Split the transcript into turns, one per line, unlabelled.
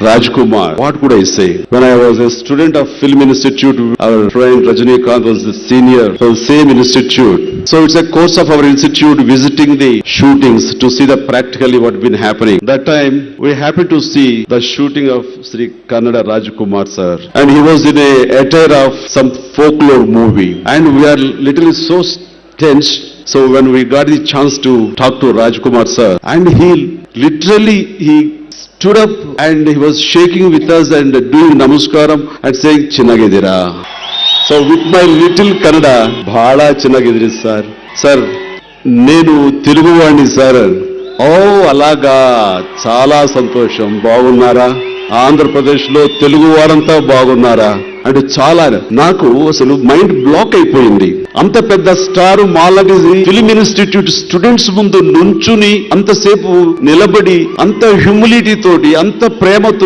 Rajkumar. What could I say? When I was a student of Film Institute, our friend Rajinikanth was the senior of the same institute. So it's a course of our institute visiting the shootings to see the practically what been happening. That time we happened to see the shooting of Sri Kannada Rajkumar sir, and he was in a attire of some folklore movie, and we are literally so tense. So when we got the chance to talk to Rajkumar sir, and he stood up and he was shaking with us and doing namaskaram and saying Chinnagidira. So with my little Kannada, bhala chinnagidiri sir. Sir, నేను తెలుగువాణ్ణి sir. ఓ అలాగా, చాలా సంతోషం. బాగున్నారా? ఆంధ్రప్రదేశ్లో తెలుగు వారంతా బాగున్నారా అంటే చాలా నాకు అసలు మైండ్ బ్లాక్ అయిపోయింది. అంత పెద్ద స్టార్ మాలాంటి ఫిల్మ్ ఇన్స్టిట్యూట్ స్టూడెంట్స్ ముందు నుంచుని అంతసేపు నిలబడి అంత హ్యూమిలిటీ తోటి అంత ప్రేమతో